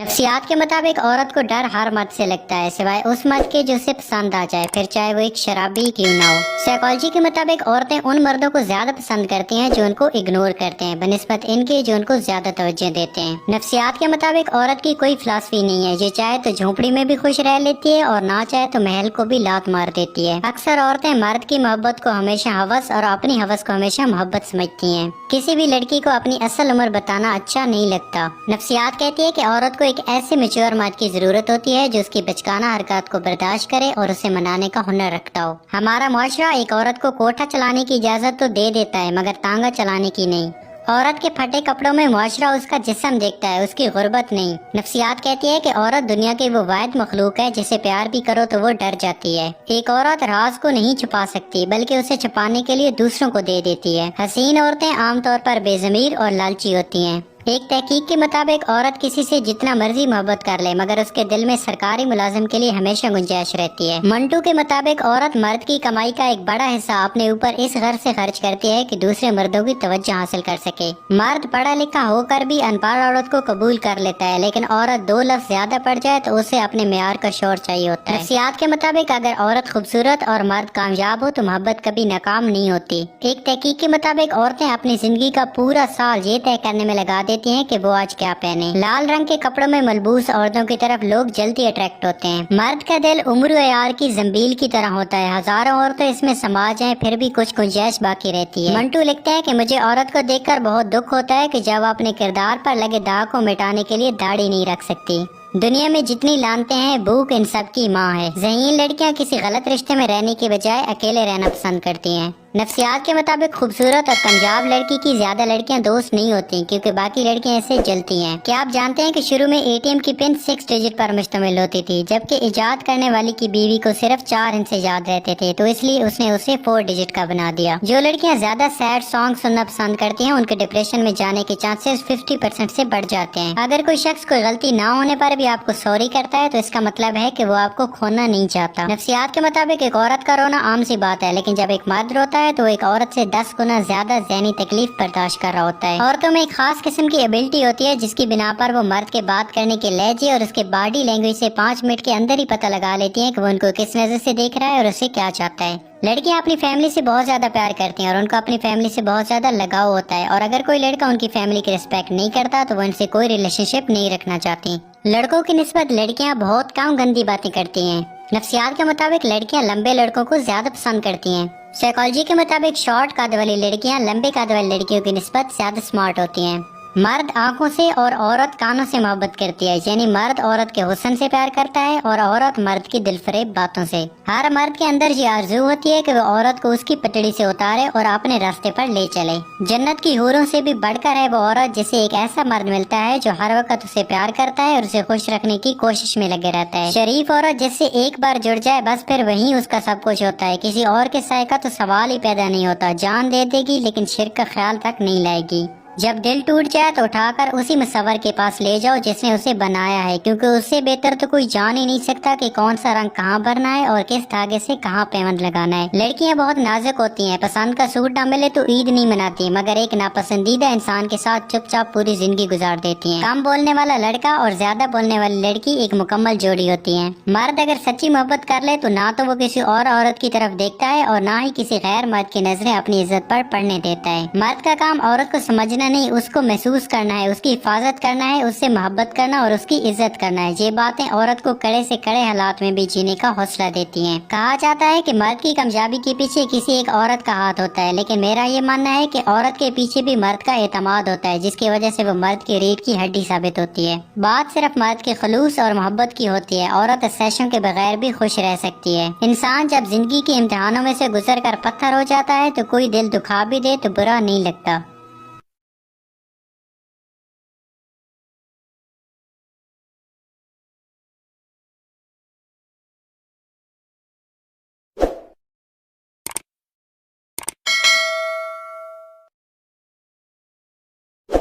नफ्सियात के मुताबिक औरत को डर हर मर्द से लगता है सिवाय उस मर्द के जो उसे पसंद आ जाए, फिर चाहे वो एक शराबी क्यों ना हो। साइकोलॉजी के मुताबिक औरतें उन मर्दों को ज्यादा पसंद करती हैं जो उनको इग्नोर करते हैं बनिस्बत इनके जो उनको ज्यादा तवज्जो देते हैं। नफ्सियात के मुताबिक औरत की कोई फिलॉसफी नहीं है, जो चाहे तो झोंपड़ी में भी खुश रह लेती है और ना चाहे तो महल को भी लात मार देती है। अक्सर औरतें मर्द की मोहब्बत को हमेशा हवस और अपनी हवस को हमेशा मोहब्बत समझती हैं। किसी भी लड़की को अपनी असल उम्र बताना अच्छा नहीं लगता। नफ्सियात कहती है कि औरत को एक ऐसे मैच्योर मर्द की जरूरत होती है जो उसकी बचकाना हरकत को बर्दाश्त करे और उसे मनाने का हुनर रखता हो। हमारा मुआशरा एक औरत को कोठा चलाने की इजाजत तो दे देता है मगर तांगा चलाने की नहीं। औरत के फटे कपड़ों में मुआशरा उसका जिस्म देखता है, उसकी गुर्बत नहीं। नफ्सियात कहती है कि औरत दुनिया की वो वाहिद मखलूक है जिसे प्यार भी करो तो वो डर जाती है। एक औरत राज को नहीं छुपा सकती बल्कि उसे छुपाने के लिए दूसरों को दे देती है। हसीन औरतें आमतौर पर बेजमीर और लालची होती हैं। एक तहकीक के मुताबिक औरत किसी से जितना मर्जी मोहब्बत कर ले मगर उसके दिल में सरकारी मुलाजिम के लिए हमेशा गुंजाइश रहती है। मंटू के मुताबिक औरत मर्द की कमाई का एक बड़ा हिस्सा अपने ऊपर इस गर्ज से खर्च करती है कि दूसरे मर्दों की तवज्जो हासिल कर सके। मर्द पढ़ा लिखा होकर भी अनपढ़ औरत को कबूल कर लेता है, लेकिन औरत 2 लफ्ज ज्यादा पड़ जाए तो उसे अपने मेयार का शोर चाहिए होता है। नफ्सियात के मुताबिक अगर औरत खूबसूरत और मर्द कामयाब हो तो मोहब्बत कभी नाकाम नहीं होती। एक तहकीक के मुताबिक औरतें अपनी जिंदगी का पूरा साल ये तय करने में लगा देती हैं कि वो आज क्या पहने। लाल रंग के कपड़ों में मलबूस औरतों की तरफ लोग जल्दी अट्रैक्ट होते हैं। मर्द का दिल उम्र यार की जंबील की तरह होता है। हजारों औरतें इसमें समा जाएं फिर भी कुछ गुंजाइश बाकी रहती है। मंटू लिखते हैं कि मुझे औरत को देखकर बहुत दुख होता है कि जब अपने किरदार पर लगे दाग को मिटाने के लिए दाढ़ी नहीं रख सकती। दुनिया में जितनी लानते हैं भूख इन सब की माँ है। ज़हीन लड़कियां किसी गलत रिश्ते में रहने की बजाय अकेले रहना पसंद करती हैं। नफ्सियात के मुताबिक खूबसूरत और कामयाब लड़की की ज्यादा लड़कियां दोस्त नहीं होती क्योंकि बाकी लड़कियां ऐसे जलती हैं। क्या आप जानते हैं कि शुरू में एटीएम की पिन 6 डिजिट पर मुश्तमिल होती थी, जबकि इजाद करने वाली की बीवी को सिर्फ 4 हिस्से याद रहते थे, तो इसलिए उसने उसे 4 डिजिट का बना दिया। जो लड़कियां ज्यादा सैड सॉन्ग सुनना पसंद करती हैं उनके डिप्रेशन में जाने के चांसेस 50% से बढ़ जाते हैं। अगर कोई शख्स कोई गलती ना होने पर भी आपको सॉरी करता है तो इसका मतलब है कि वो आपको खोना नहीं चाहता। नफ्सियात के मुताबिक एक औरत का रोना आम सी बात है, लेकिन जब एक मर्द रोता है तो एक औरत से 10 गुना ज्यादा ज़हनी तकलीफ बर्दाश्त कर रहा होता है। औरतों में एक खास किस्म की एबिलिटी होती है जिसकी बिना पर वो मर्द के बात करने के लहजे और उसके बॉडी लैंग्वेज से 5 मिनट के अंदर ही पता लगा लेती हैं कि वो उनको किस नजर से देख रहा है और उसे क्या चाहता है। लड़कियां अपनी फैमिली से बहुत ज्यादा प्यार करती हैं और उनको अपनी फैमिली से बहुत ज्यादा लगाव होता है, और अगर कोई लड़का उनकी फैमिली की रिस्पेक्ट नहीं करता तो वो उनसे कोई रिलेशनशिप नहीं रखना चाहती। लड़कों की निस्बत लड़कियां बहुत कम गंदी बातें करती हैं। नफ्सियात के मुताबिक लड़कियां लंबे लड़कों को ज्यादा पसंद करती हैं। साइकोलॉजी के मुताबिक शॉर्ट कद वाली लड़कियां लंबे कद वाली लड़कियों की निस्बत ज्यादा स्मार्ट होती हैं। मर्द आंखों से और औरत कानों से मोहब्बत करती है, यानी मर्द औरत के हुस्न से प्यार करता है और औरत मर्द की दिलफरेब बातों से। हर मर्द के अंदर ये आरज़ू होती है कि वो औरत को उसकी पटड़ी से उतारे और अपने रास्ते पर ले चले। जन्नत की हूरों से भी बढ़कर है वो औरत जिसे एक ऐसा मर्द मिलता है जो हर वक्त उसे प्यार करता है और उसे खुश रखने की कोशिश में लगे रहता है। शरीफ औरत जिससे एक बार जुड़ जाए बस फिर वहीं उसका सब कुछ होता है, किसी और के साय का तो सवाल ही पैदा नहीं होता। जान दे देगी लेकिन शिर्क का ख्याल तक नहीं लाएगी। जब दिल टूट जाए तो उठाकर उसी मुसव्वर के पास ले जाओ जिसने उसे बनाया है, क्योंकि उससे बेहतर तो कोई जान ही नहीं सकता कि कौन सा रंग कहाँ भरना है और किस धागे से कहाँ पेवंद लगाना है। लड़कियां बहुत नाजुक होती हैं, पसंद का सूट न मिले तो ईद नहीं मनाती, मगर एक नापसंदीदा इंसान के साथ चुपचाप पूरी जिंदगी गुजार देती हैं। कम बोलने वाला लड़का और ज्यादा बोलने वाली लड़की एक मुकम्मल जोड़ी होती है। मर्द अगर सच्ची मोहब्बत कर ले तो ना तो वो किसी और औरत की तरफ देखता है और ना ही किसी गैर मर्द की नजरें अपनी इज्जत पर पड़ने देता है। मर्द का काम औरत को समझना नहीं, उसको महसूस करना है, उसकी हिफाजत करना है, उससे मोहब्बत करना और उसकी इज्जत करना है। ये बातें औरत को कड़े से कड़े हालात में भी जीने का हौसला देती हैं। कहा जाता है कि मर्द की कामयाबी के पीछे किसी एक औरत का हाथ होता है, लेकिन मेरा ये मानना है कि औरत के पीछे भी मर्द का एतमाद होता है, जिसकी वजह से वो मर्द की रीढ़ की हड्डी साबित होती है। बात सिर्फ मर्द के खलूस और मोहब्बत की होती है। औरत सेशों के बगैर भी खुश रह सकती है। इंसान जब जिंदगी के इम्तिहानों में से गुजर कर पत्थर हो जाता है तो कोई दिल दुखा भी दे तो बुरा नहीं लगता।